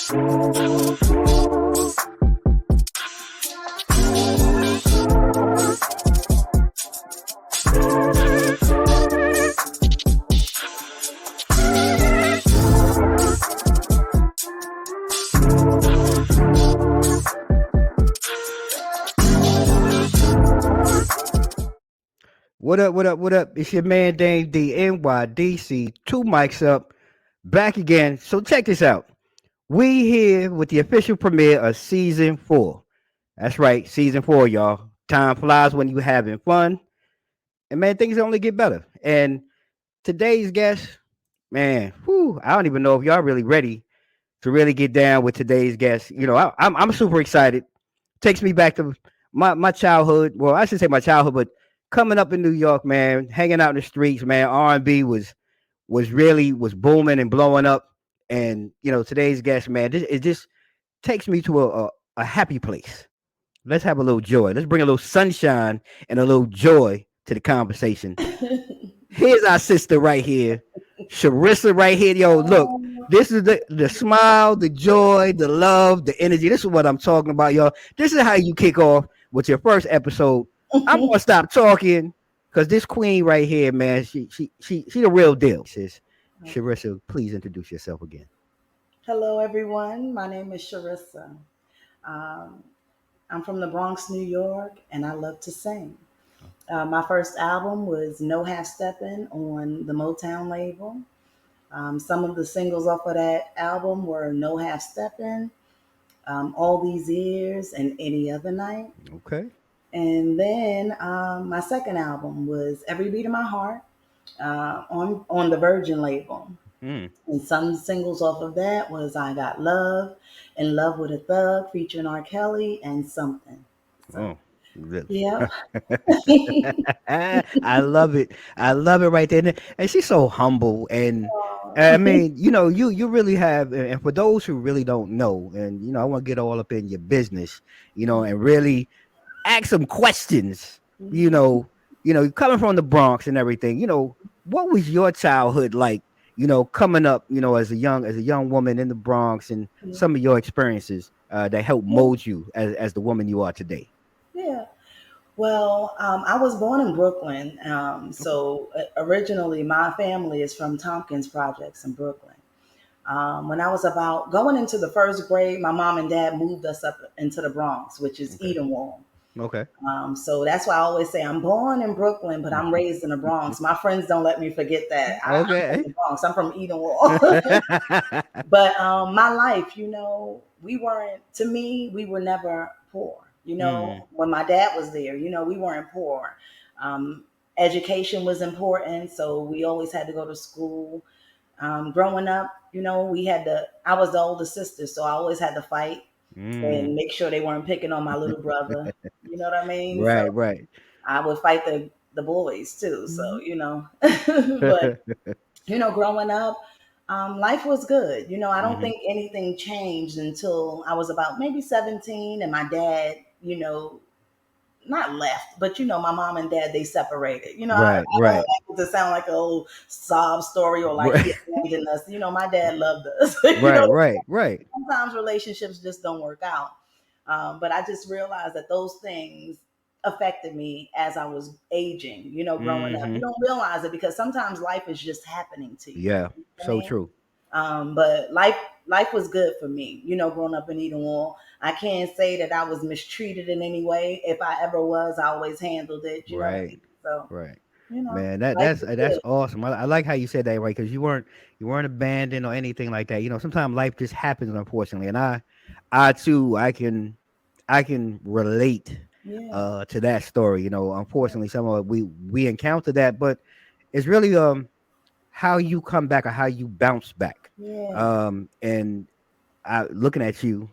What up, what up, what up? It's your man Dame D, NYDC, two mics up, back again. So check this out. We here with the official premiere of season 4. That's right, season 4, y'all. Time flies when you having fun. And man, things only get better. And today's guest, man, I don't even know if y'all really ready to really get down with today's guest. You know, I'm super excited. Takes me back to my childhood. Well, I should say my childhood, but coming up in New York, man, hanging out in the streets, man, R&B was booming and blowing up. And you know, today's guest, man, it just takes me to a happy place. Let's have a little joy. Let's bring a little sunshine and a little joy to the conversation. Here's our sister right here, Sharissa right here. Yo, look, this is the smile, the joy, the love, the energy. This is what I'm talking about, y'all. This is how you kick off with your first episode. I'm gonna stop talking because this queen right here, man, she the real deal. Sis, Sharissa, please introduce yourself again. Hello, everyone. My name is Sharissa. I'm from the Bronx, New York, and I love to sing. My first album was No Half Steppin' on the Motown label. Some of the singles off of that album were No Half Steppin', All These Years, and Any Other Night. Okay. And then my second album was Every Beat of My Heart on the Virgin label. And some singles off of that was I Got Love, In Love with a Thug, featuring R. Kelly, and Something. So, really? Yeah. I love it. I love it right there. And she's so humble. And I mean, you know, you really have, and for those who really don't know, and you know, I want to get all up in your business, you know, and really ask some questions, you know, coming from the Bronx and everything, you know, what was your childhood like, you know, coming up, you know, as a young woman in the Bronx, and some of your experiences that helped mold you as the woman you are today? Yeah. Well, I was born in Brooklyn. So originally my family is from Tompkins Projects in Brooklyn. When I was about going into the first grade, my mom and dad moved us up into the Bronx, which is Edenwald. Okay. So that's why I always say I'm born in Brooklyn, but I'm raised in the Bronx. My friends don't let me forget that. Okay. I'm from the Bronx. I'm from Edenwald. But my life, you know, we were never poor. You know, when my dad was there, you know, we weren't poor. Education was important, so we always had to go to school. Growing up, you know, I was the older sister, so I always had to fight and make sure they weren't picking on my little brother. You know what I mean? Right, so right. I would fight the boys too. So, you know, but, you know, growing up, life was good. You know, I don't think anything changed until I was about maybe 17, and my dad, you know, not left, but you know, my mom and dad, they separated. You know, I don't like it to sound like a old sob story or like he abandoned us. You know, my dad loved us. Right. Sometimes relationships just don't work out. But I just realized that those things affected me as I was aging, you know, growing up. You don't realize it because sometimes life is just happening to you. Yeah, so true. But life was good for me, you know, growing up in Edenwald. I can't say that I was mistreated in any way. If I ever was, I always handled it. You know what I mean? So, you know, man, that's awesome. I like how you said that, right? Because you weren't abandoned or anything like that. You know, sometimes life just happens, unfortunately, and I too, I can relate to that story. You know, unfortunately, some of we encounter that, but it's really how you come back or how you bounce back. And looking at you,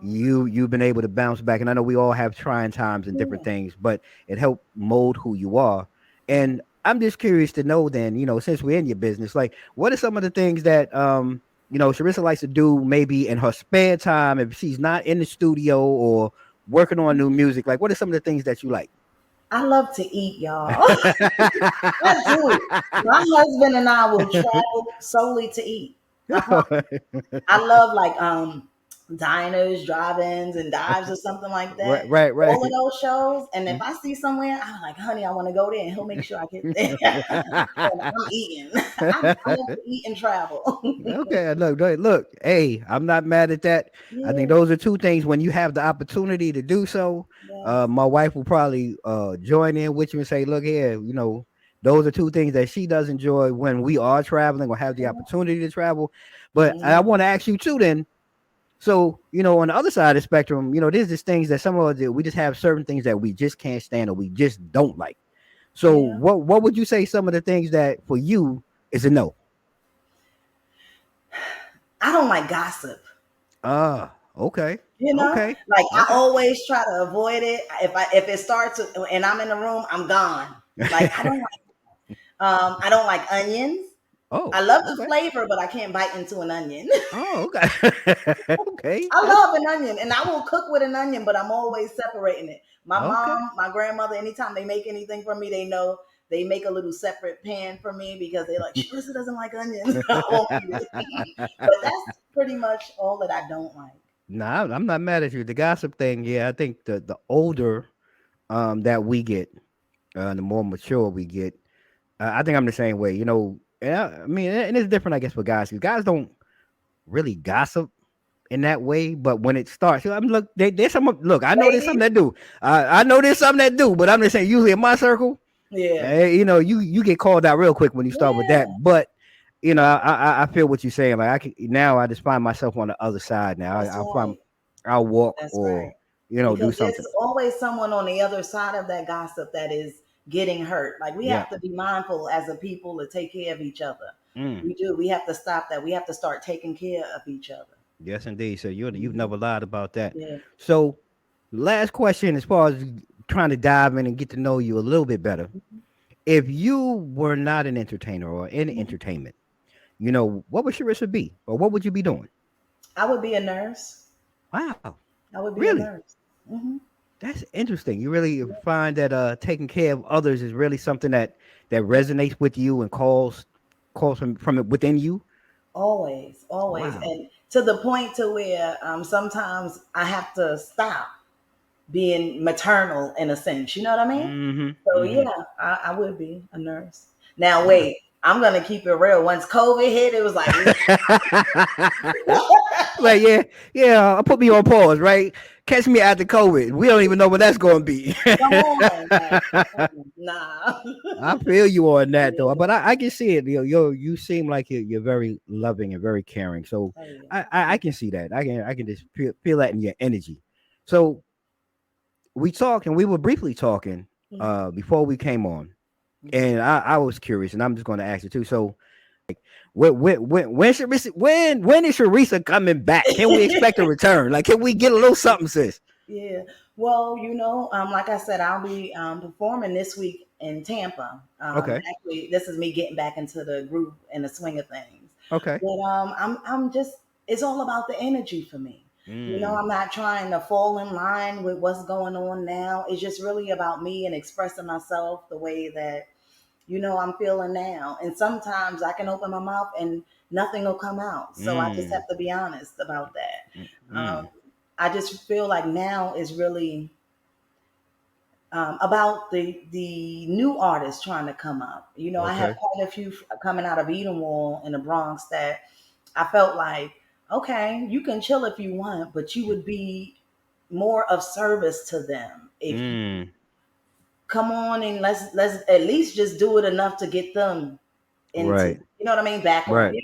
you've been able to bounce back, and I know we all have trying times and different things, but it helped mold who you are. And I'm just curious to know then, you know, since we're in your business, like what are some of the things that you know, Sharissa likes to do maybe in her spare time if she's not in the studio or working on new music? Like what are some of the things that you like? I love to eat, y'all. I do. My husband and I will travel solely to eat. Uh-huh. I love like diners, drive-ins, and dives or something like that. Right, right, All of right. those shows. And if I see somewhere, I'm like, honey, I want to go there, and he'll make sure I get there. And I'm eating. I love to eat and travel. Okay, look. Hey, I'm not mad at that. I think Yeah. those are two things. When you have the opportunity to do so, Yes. my wife will probably join in with you and say, "Look here, those are two things that she does enjoy when we are traveling or have the opportunity to travel." But I Mhm. want to ask you too, then. So, on the other side of the spectrum, there's just things that some of us we just have certain things that we just can't stand or we just don't like. So, Yeah. what would you say some of the things that for you is a no? I don't like gossip. Ah, okay. You know, Okay. like I Okay. always try to avoid it. If it starts and I'm in the room, I'm gone. Like I don't like onions. I Oh, love the okay. flavor, but I can't bite into an onion. Oh, okay. Okay. I That's love an onion, and I will cook with an onion, but I'm always separating it. My okay. mom, my grandmother, anytime they make anything for me, they know they make a little separate pan for me because they're like, Sharissa doesn't like onions. I won't eat it. But that's pretty much all that I don't like. Nah, I'm not mad at you. The gossip thing, yeah, I think the older that we get, the more mature we get, I think I'm the same way. And I mean, and it's different, I guess, for guys. 'Cause guys don't really gossip in that way, but when it starts, I mean, look, there's some. Look, I know there's some Ladies, that do. I know there's some that do, but I'm just saying. Usually in my circle, yeah, you get called out real quick when you start with that. yeah, But I feel what you're saying. Like I just find myself on the other side now. that's right. I'll walk That's or right. Because do something. there's always someone on the other side of that gossip that is getting hurt. Like we Yeah. have to be mindful as a people to take care of each other. Mm. We do. We have to stop that. We have to start taking care of each other. Yes, indeed. So you've Hmm. never lied about that. Yeah. So last question, as far as trying to dive in and get to know you a little bit better. If you were not an entertainer or in Mhm. entertainment, what would Sharissa be, or what would you be doing? I would be a nurse. Wow, I would be a really? nurse. Hmm. That's interesting. You really find that taking care of others is really something that resonates with you and calls from it within you. Always, always, Wow. and to the point to where sometimes I have to stop being maternal in a sense. You know what I mean? Mm-hmm. So Mm-hmm. yeah, I would be a nurse. Now Wow. wait, I'm gonna keep it real. Once COVID hit, it was like, Like, yeah, yeah. Put me on pause, right? Catch me after COVID. We don't even know when that's going to be. come on, like, nah. I feel you on that though, Yeah. but I can see it. You seem like you're very loving and very caring. So Oh yeah. I can see that. I can just feel that in your energy. So we talked and we were briefly talking Mhm. before we came on, Mhm. and I was curious, and I'm just going to ask you too. So when is Sharissa coming back? Can we expect a return? Like, can we get a little something, sis? Yeah. Well, like I said, I'll be performing this week in Tampa. Okay. Actually, this is me getting back into the groove and the swing of things. Okay. But I'm just. It's all about the energy for me. Mm, I'm not trying to fall in line with what's going on now. It's just really about me and expressing myself the way that I'm feeling now. And sometimes I can open my mouth and nothing will come out. So I just mm, have to be honest about that. mm, Um, mm. I just feel like now is really about the new artists trying to come up. I have Okay. quite a few coming out of Edenwall in the Bronx that I felt like, okay, you can chill if you want, but you would be more of service to them if you Mm. come on and let's at least just do it enough to get them into, Right. what I mean, back on, Right.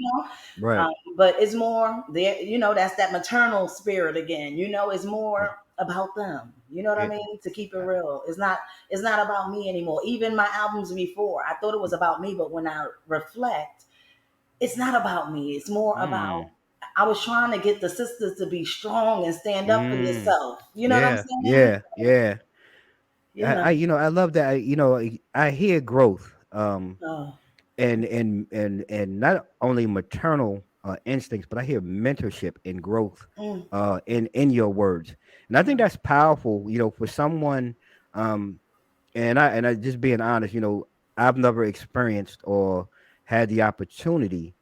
Right. but it's more there, that's that maternal spirit again, it's Yeah. more about them, you know what I Yeah. mean, to keep it real. It's not about me anymore. Even my albums before, I thought it was about me, but when I reflect, it's not about me. It's more about, Mm. I was trying to get the sisters to be strong and stand up for Mm. yourself, you know what I'm Yeah. saying? Yeah. Yeah. you know I love that. I hear growth. oh, And not only maternal instincts, but I hear mentorship and growth mm, in your words, and I think oh, that's powerful. For someone, um, and I just being honest, I've never experienced or had the opportunity,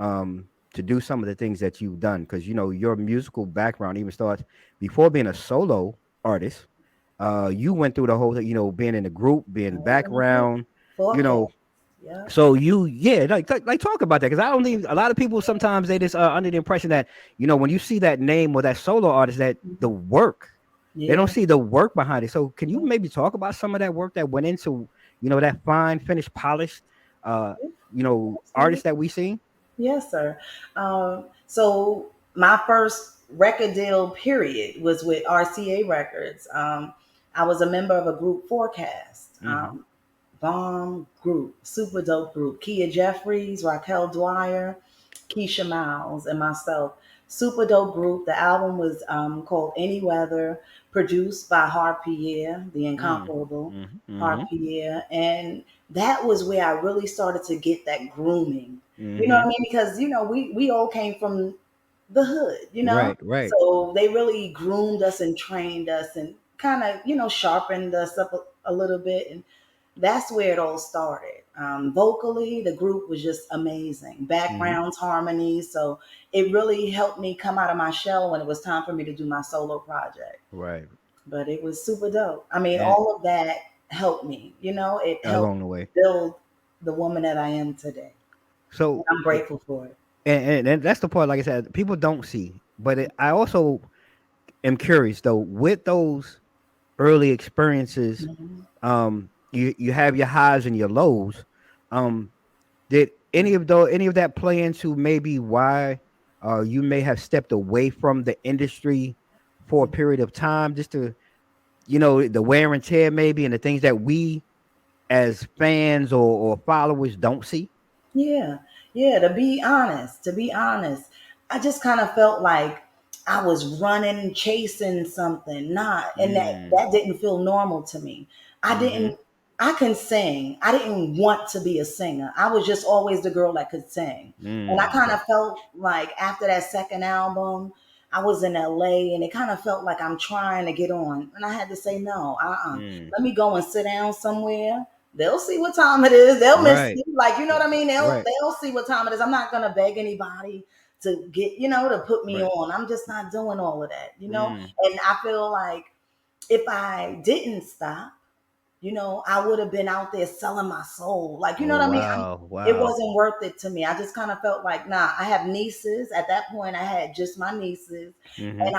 um, to do some of the things that you've done, because your musical background even starts before being a solo artist. You went through the whole thing, being in a group, being I was in the group. background, you know. Forecast. Yeah. So yeah, like talk about that, because I don't think a lot of people sometimes they just under the impression that when you see that name or that solo artist, that the Mhm. work, they don't Yeah. see the work behind it. So can you Yeah. maybe talk about some of that work that went into that fine, finished, polished, Absolutely. artist that we see? Yes, sir. So my first record deal, period, was with RCA Records. I was a member of a group, Forecast. Mm-hmm. Bomb group, super dope group. Kia Jeffries, Raquel Dwyer, Keisha Miles, and myself. Super dope group. The album was called Any Weather, produced by Harpier, the incomparable Mm-hmm. Mm-hmm. Harpier. And that was where I really started to get that grooming. You know what Mm-hmm. I mean? Because, we all came from the hood. Right. Right. So they really groomed us and trained us and kind of, sharpened us up a little bit. And that's where it all started. Vocally, the group was just amazing. Mm-hmm. Backgrounds, harmonies. So it really helped me come out of my shell when it was time for me to do my solo project. Right. But it was super dope. I mean, And all of that helped me. It helped along the way. build the woman that I am today. And So I'm grateful for it. and that's the part, like I said, people don't see. But I also am curious though, with those early experiences, Mhm. you have your highs and your lows. Um, did any of that play into maybe why you may have stepped away from the industry for a period of time, just to the wear and tear maybe, and the things that we as fans or followers don't see? Yeah, yeah. To be honest, I just kind of felt like I was running, chasing something, not, and that Mm, that didn't feel normal to me. I mm-hmm. didn't. I can sing. I didn't want to be a singer. I was just always the girl that could sing, and I kind Okay. of felt like after that second album. I was in LA and it kind of felt like I'm trying to get on. And I had to say, no, Mm. let me go and sit down somewhere. They'll see what time it is. They'll miss Right. me. Like, you know what I mean? They'll Right. they'll see what time it is. I'm not gonna beg anybody to get, to put me Right. on. I'm just not doing all of that. Mm. And I feel like if I didn't stop, I would have been out there selling my soul. Like, you know Oh what I mean? wow. It Wow. wasn't worth it to me. I just kind of felt like, nah, I have nieces. At that point, I had just my nieces, Mm-hmm. and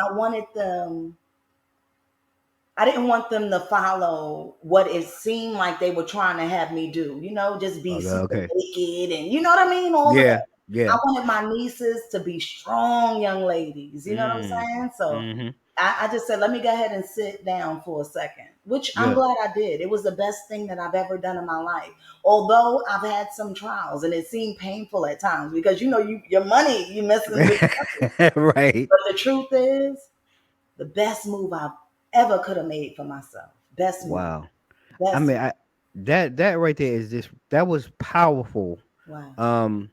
I didn't want them to follow what it seemed like they were trying to have me do, just be Okay. super Okay. naked and you know what I mean? All of Yeah. that. I Yeah. wanted my nieces to be strong young ladies. You know what I'm Mm. saying? So Mm-hmm. I just said, let me go ahead and sit down for a second, which I'm Good. glad I did. It was the best thing that I've ever done in my life. Although I've had some trials and it seemed painful at times because your money, you messing with money. Right. But the truth is, the best move I ever could have made for myself. Best move. Wow. I Best mean, move. that right there is just that was powerful. Wow. Um,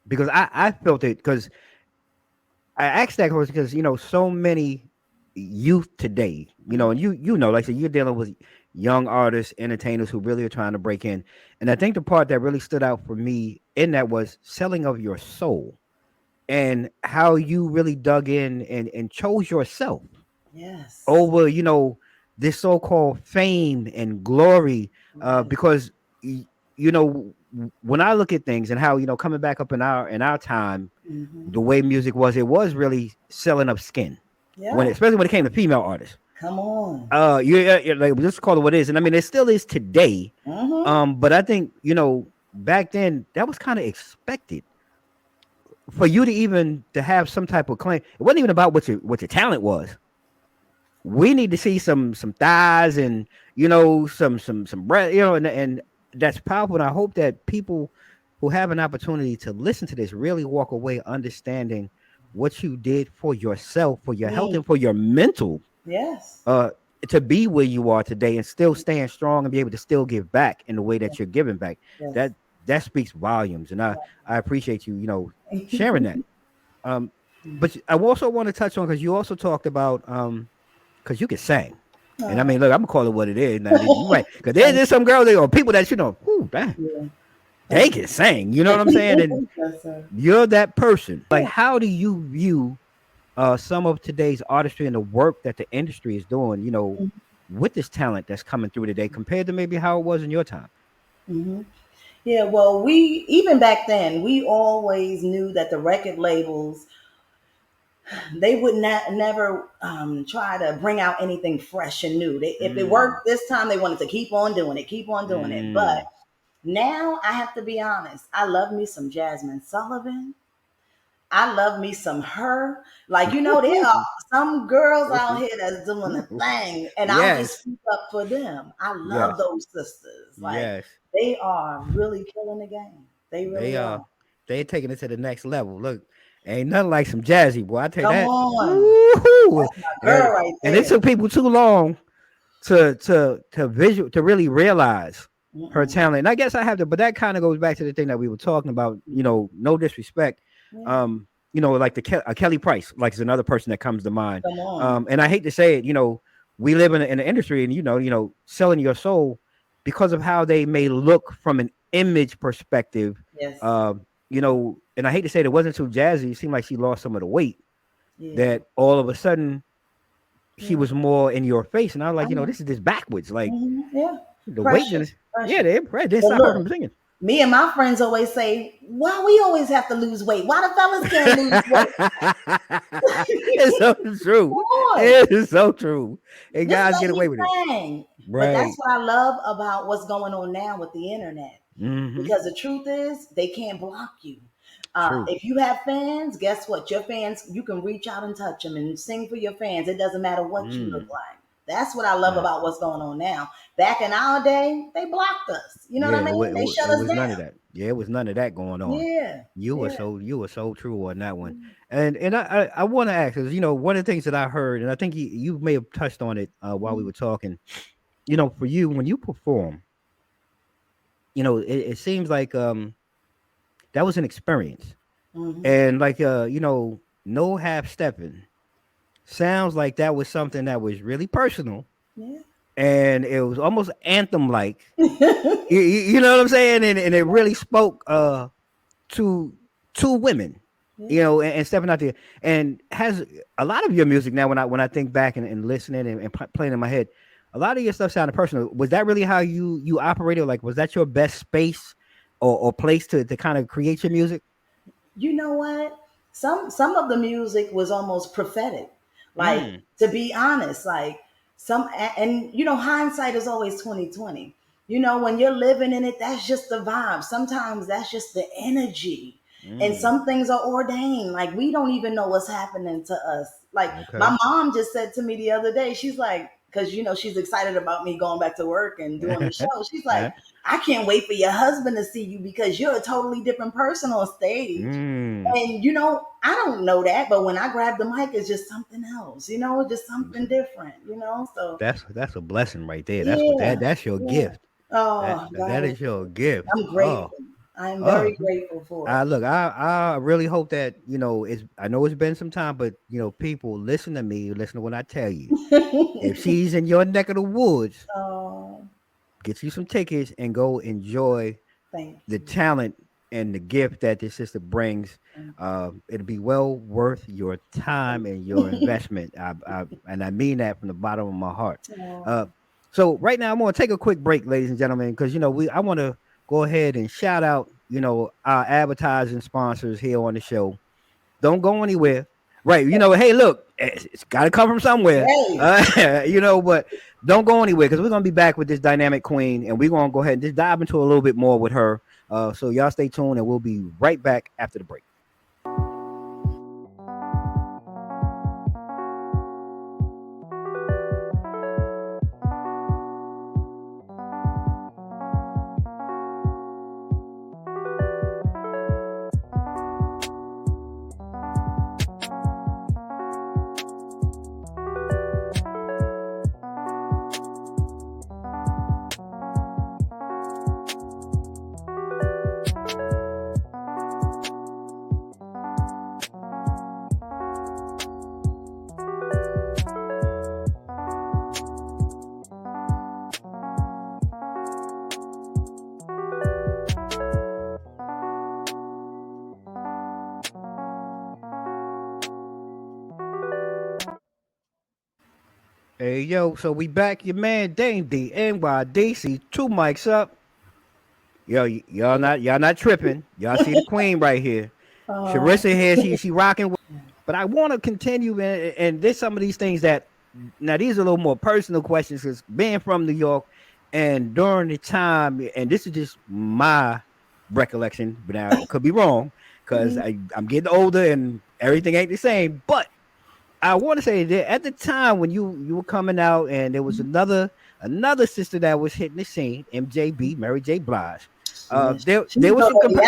because I felt it, because I asked that question because so many youth today, Mhm. and like I said, you're dealing with young artists, entertainers who really are trying to break in. And I think the part that really stood out for me in that was selling of your soul, and how you really dug in and chose yourself Yes. over this so-called fame and glory, Right. because when I look at things and how coming back up in our time, Hmm. the way music was, it was really selling of skin, Yeah. especially when it came to female artists. Come on. Like, just call it what it is, and I mean it still is today. Hmm. But I think back then that was kind of expected for you to even to have some type of claim. It wasn't even about what your talent was. We need to see some thighs and some breath, and that's powerful. And I hope that people who have an opportunity to listen to this really walk away understanding what you did for yourself, for your health, Mm. and for your mental, Yes. uh to be where you are today and still staying strong and be able to still give back in the way that you're giving back. Yes. That speaks volumes, and I appreciate you sharing that. um but I also want to touch on, because you also talked about because you can sing. And I Oh, mean, look, I'm gonna call it what it is. Now, you're right, because there's thank some girls or people that whew, dang. you. they can sing. You know what I'm saying? And Yes, sir. you're that person. Like, how do you view some of today's artistry and the work that the industry is doing? With this talent that's coming through today, compared to maybe how it was in your time. Hmm. Yeah, well, we even back then we always knew that the record labels they would not never try to bring out anything fresh and new. If it Mm, worked this time, they wanted to keep on doing it, keep on doing it. But mm. now I have to be honest. I love me some Jasmine Sullivan. I love me some her. Like, there are some girls out here that's doing a thing, and I'll just Yes, speak up for them. I love yes, those sisters. Like, yes. they are really killing the game. They They really are are. they taking it to the next level. Look, ain't nothing like some jazzy, boy. I tell you Come that. on. Woo-hoo. That's my And girl right and it there. took people too long to really realize her Mm-mm. talent. And I guess I have to, but that kind of goes back to the thing that we were talking about. No disrespect. Yeah. Like Kelly Price, like is another person that comes to mind. Come on. And I hate to say it, we live in the industry, and selling your soul because of how they may look from an image perspective. Yes. And I hate to say it wasn't too jazzy. It seemed like she lost some of the weight. Yeah. That all of a sudden she Yeah. was more in your face, and I was I like, know. this is just backwards. Like Yeah. the weight Pressure. didn't. Yeah, Pressure. they didn't But stop her look, from singing. me and my friends always say, why we always have to lose weight? Why the fellas can't lose weight? It's so Come true. on. It is so true. And Just guys let get me away with it. sing. But that's Right. what I love about what's going on now with the internet. Mm-hmm. Because the truth is, they can't block you. True. If you have fans, guess what? Your fans, you can reach out and touch them and sing for your fans. It doesn't matter what you look Mm. like. That's what I love Nah. about what's going on now. Back in our day, they blocked us. You know Yeah, what I mean? They shut it us was down. none of that. Yeah, it was none of that going on. Yeah, yeah. You were so true on that one. And I want to ask, because one of the things that I heard, and I think you may have touched on it while we were talking. For you, when you perform, it seems like that was an experience, Hmm. and like no half stepping. Sounds like that was something that was really personal, Yeah. and it was almost anthem like. You know what I'm saying? And it really spoke to two women, Yeah. and stepping out there. And has a lot of your music now, when I think back and listening and playing in my head, a lot of your stuff sounded personal. Was that really how you operated? Like, was that your best space or place to kind of create your music? You know what? Some of the music was almost prophetic. Like, Mm, to be honest, like and hindsight is always 2020. When you're living in it, that's just the vibe. Sometimes that's just the energy. And mm, some things are ordained. Like, we don't even know what's happening to us. Like, okay. my mom just said to me the other day, she's like, because she's excited about me going back to work and doing the show. She's like, I can't wait for your husband to see you because you're a totally different person on stage. Mm. And I don't know that, but when I grab the mic, it's just something else, just something different, So That's a blessing right there. yeah, That's your yeah. gift. That Oh, that God is is your good. gift. I'm Oh, grateful. I'm oh. very grateful for I look, I really hope that I know it's been some time, but people listen to me, listen to what I tell you. If it. she's in your neck of the woods, Oh, get you some tickets and go enjoy thank the you. talent and the gift that this sister brings. Thank It'll be well worth your time and your you. investment. And I mean that from the bottom of my heart. Uh, Oh, so right now I'm going to take a quick break, ladies and gentlemen, because I want to go ahead and shout out our advertising sponsors here on the show. Don't go anywhere. Right. Hey, look, it's got to come from somewhere. hey. But don't go anywhere because we're going to be back with this dynamic queen and we're going to go ahead and just dive into a little bit more with her. So y'all stay tuned and we'll be right back after the break. Hey yo, so we back. Your man Dame D NYDC, two mics up. Yo, y'all not tripping. Y'all see the queen right here. Oh, Sharissa here. She rocking. But I want to continue, and there's some of these things that now these are a little more personal questions because being from New York and during the time, and this is just my recollection, but now it could be wrong because mhm, I'm getting older and everything ain't the same. But I want to say that at the time when you were coming out, and there was another sister that was hitting the scene, MJB, Mary J. Blige. yeah, There she's was some already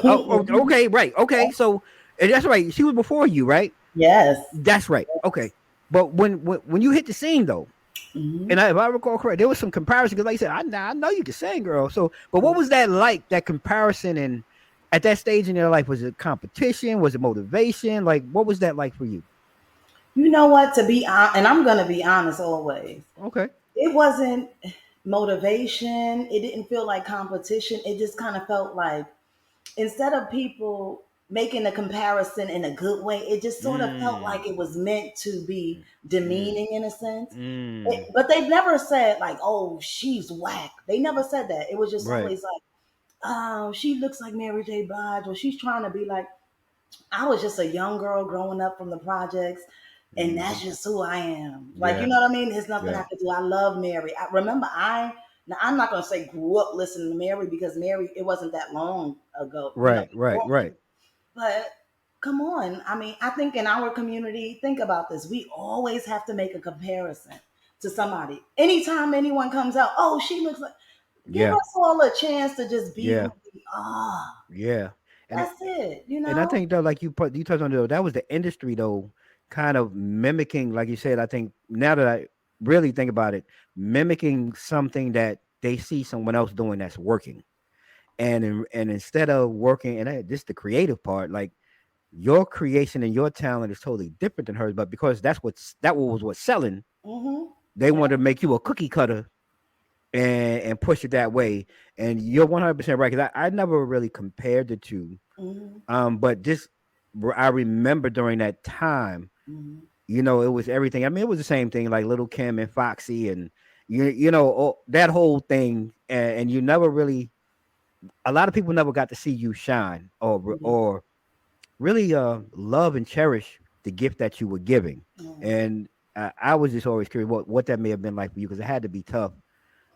Oh, out. okay, right, okay. So and that's right. She was before you, right? Yes. That's right. Okay, but when you hit the scene though, Hmm. and if I recall correct, there was some comparison because, like I said, I know you can sing, girl. So, but what was that like? That comparison, and at that stage in your life, was it competition? Was it motivation? Like, what was that like for you? You know what? To be honest, and I'm gonna be honest always. Okay. It wasn't motivation. It didn't feel like competition. It just kind of felt like instead of people making a comparison in a good way, it just sort of felt Mm, like it was meant to be mm, demeaning in a sense. mm. But they've never said like, "Oh, she's whack." They never said that. It was just Right. always like, "Oh, she looks like Mary J. Blige," or she's trying to be like. I was just a young girl growing up from the projects, and Hmm. that's just who I am. Like, you Yeah. know what I mean? There's nothing I Yeah. could do. I love Mary. I remember now I'm not gonna say grew up listening to Mary because Mary, it wasn't that long ago, Right. Right. before me. Right. But come on. I mean, I think in our community, think about this. We always have to make a comparison to somebody. Anytime anyone comes out, oh, she looks like give Yeah. us all a chance to just be Yeah. who we are. Yeah. And That's it, you And I know? think though, like you touched on though, that was the industry though, kind of mimicking, like you said. I think now that I really think about it, mimicking something that they see someone else doing that's working, and instead of working, and this the creative part, like your creation and your talent is totally different than hers, but because that was what's selling, Mm-hmm. they wanted to make you a cookie cutter and push it that way. And you're 100% right because I never really compared the two. Mm-hmm. But just I remember during that time, Mm-hmm. it was everything. I mean, it was the same thing like Little Kim and Foxy and that whole thing. And you never really, a lot of people never got to see you shine Yeah. or really love and cherish the gift that you were giving. Mm. And I was just always curious what that may have been like for you because it had to be tough.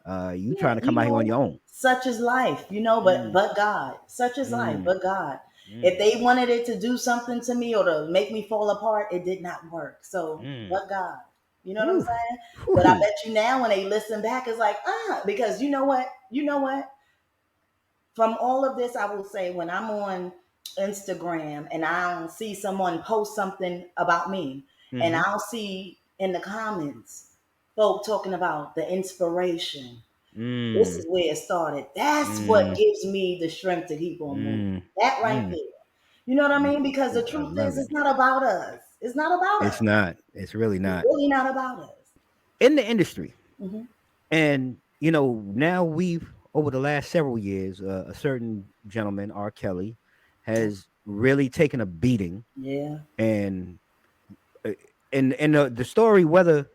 You Yeah, trying to come out here on your own. such is life, Mm, but God. Such is life, mm, but God. If mm, they wanted it to do something to me or to make me fall apart, it did not work. So, mm. but God. You know what I'm Whew, saying? But I whew. bet you now when they listen back, it's like, because you know what? You know what? From all of this, I will say when I'm on Instagram and I'll see someone post something about me, and Mm-hmm. I'll see in the comments folk talking about the inspiration. This Mm, is where it started. That's what mm. gives me the strength to keep on moving. Mm, That right mm, there. You know what I mm. mean? Because the I truth love is, it. it's not about us. It's not about It's us. not. It's really It's not. really not about us. In the industry, Hmm. and now we've over the last several years, a certain gentleman, R. Kelly, has really taken a beating, Yeah. and uh, and the story, whether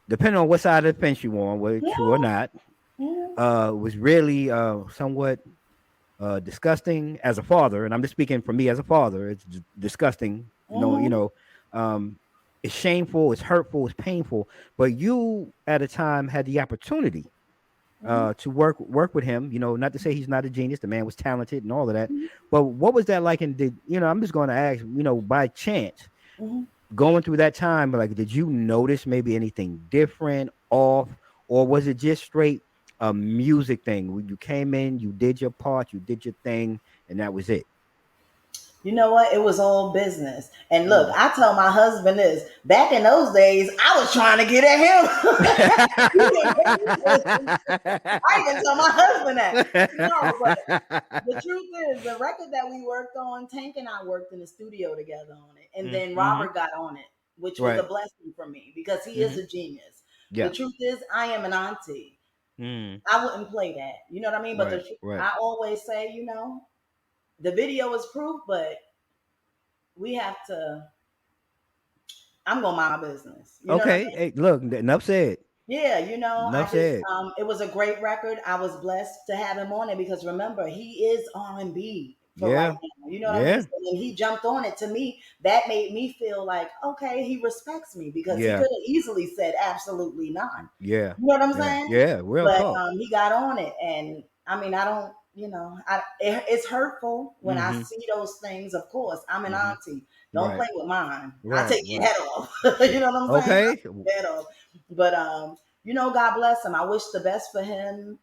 depending on what side of the fence you on, whether Yeah. true or not, Yeah. was really somewhat disgusting as a father, and I'm just speaking for me as a father. It's disgusting. Hmm. Um, it's shameful. It's hurtful. It's painful. But you, at a time, had the opportunity Hmm. to work with him. Not to say he's not a genius. The man was talented and all of that. But what was that like? And I'm just going to ask. By chance, Hmm. going through that time, like, did you notice maybe anything different, off, or was it just straight a music thing? When you came in, you did your part, you did your thing, and that was it. You know what? It was all business. And look, Mm. I tell my husband this. Back in those days, I was trying to get at him. He didn't pay me to listen. I even tell my husband that. No, but the truth is, the record that we worked on, Tank and I worked in the studio together on it. And then Mm-hmm. Robert got on it, which was a Right. blessing for me because he is Mm-hmm. a genius. The Yeah. truth is, I am an auntie. Mm. I wouldn't play that. You know what I mean? But Right. Right. I always say, the video is proof, but we have to. I'm gonna mind my business. You know what I Okay. mean? Hey, look, enough said. Yeah, I Enough just said. it was a great record. I was blessed to have him on it because remember, he is R&B for right Yeah. now. You know what I mean? Yeah. So when he jumped on it, to me, that made me feel like, okay, he respects me because he Yeah. could have easily said absolutely not. Yeah. You know what I'm Yeah. saying? Yeah. Real But talk. he got on it, and I mean, I don't, it's hurtful when I Mm-hmm. see those things. Of course, I'm an Mm-hmm. auntie. Don't Right. play with mine. I Right. take your Right. head off. You know what I'm saying? I Okay. take your head off. But God bless him. I wish the best for him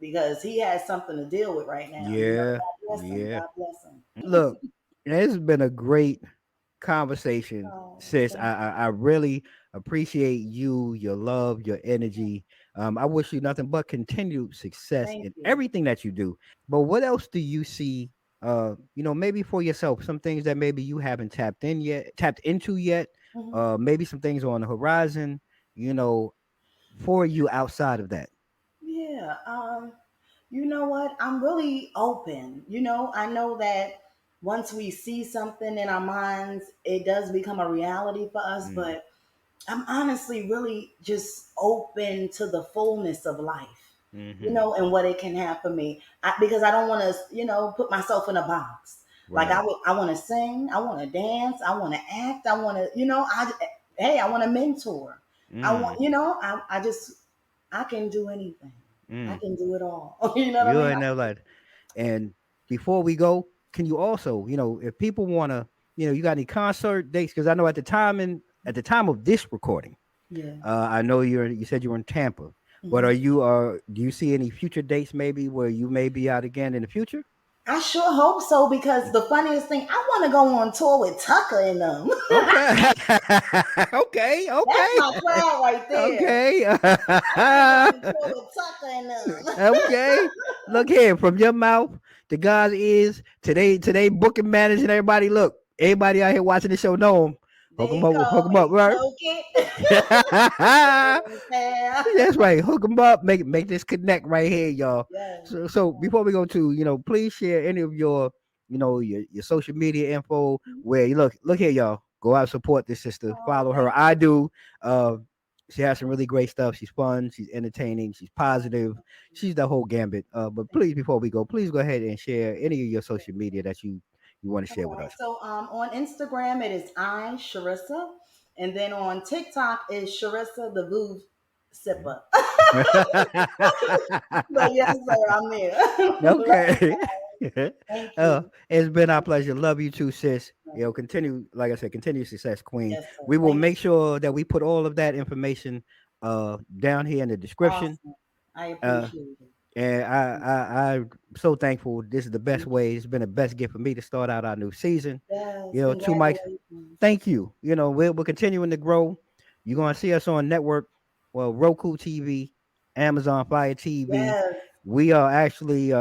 because he has something to deal with right now. Yeah. God bless him. Yeah. God bless him. Look, it's been a great conversation, Oh, sis. thank I really appreciate you, your love, your energy. I wish you nothing but continued success thank in you. everything that you do. But what else do you see? Maybe for yourself, some things that maybe you haven't tapped into yet. Mhm. Maybe some things on the horizon. You know, for you outside of that. Yeah. You know what? I'm really open. I know that once we see something in our minds, it does become a reality for us, Mm, but I'm honestly really just open to the fullness of life, mm-hmm. and what it can have for me. Because I don't want to, put myself in a box. Like Right. I want to sing, I want to dance, I want to act, I want to, I want to mentor. I want, Mm, I just, I can do anything. I mm. can do it all. You know what I You mean? and that like, and before we go, can you also, if people want to, you got any concert dates? Because I know at the time of this recording, Yeah. I know you said you were in Tampa, but Mhm. do you see any future dates maybe where you may be out again in the future? I sure hope so because the funniest thing, I want to go on tour with Tucker and them. Okay. Okay. That's Okay. my crowd right there. Okay. I want to go on tour with Tucker and them. Okay. Look here, from your mouth to God's ears. Today booking manager and everybody. Look, everybody out here watching the show know him. They Hook call him up, me right? Smokey. That's right. Hook them up. Make this connect right here, y'all. Yes. So before we go to, please share any of your, your social media info where you look here, y'all. Go out support this sister. Oh, Follow her. thank I you. do. She has some really great stuff. She's fun. She's entertaining. She's positive. She's the whole gambit. But please, before we go, please go ahead and share any of your social media that you want to share All with right. us. So on Instagram it is Sharissa, and then on TikTok is Sharissa the Boo Sipper. But yes, sir, I'm there. Love you. Okay. Thank you. It's been our pleasure. Love you too, sis. Continue, like I said, continue success, Queen. Yes, sir. We will Thank make you. sure that we put all of that information down here in the description. Awesome. I Uh appreciate it. and I'm so thankful. This is the best Thank you. way. It's been the best gift for me to start out our new season. Yes, Two mics. congratulations. Thank you. We're continuing to grow. You're gonna see us on network, well, Roku TV, Amazon Fire TV. Yes, We are actually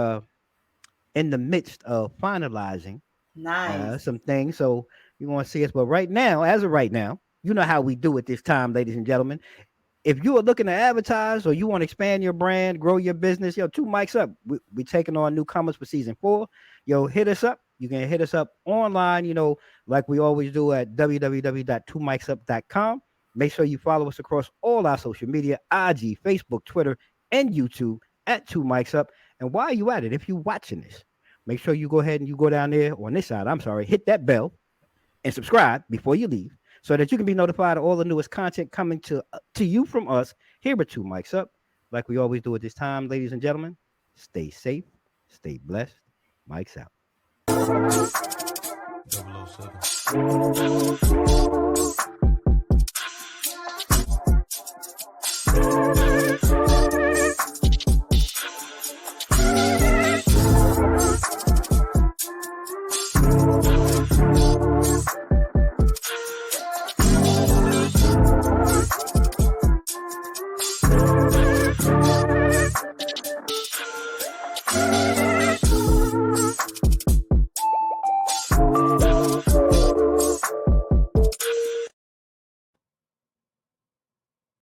in the midst of finalizing nice. some things. So you want to see us. But right now, as of right now, you know how we do it this time, ladies and gentlemen. If you are looking to advertise or you want to expand your brand, grow your business, two mics up. We taking on newcomers for season 4. Hit us up. You can hit us up online, like we always do at www.2micsup.com. Make sure you follow us across all our social media, IG, Facebook, Twitter, and YouTube at 2 mics up. And while you at it, if you're watching this, make sure you go ahead and you go down there on this side. I'm sorry, hit that bell and subscribe before you leave so that you can be notified of all the newest content coming to you from us here at 2 mics up. Like we always do at this time, ladies and gentlemen, stay safe, stay blessed. Mics out. 007.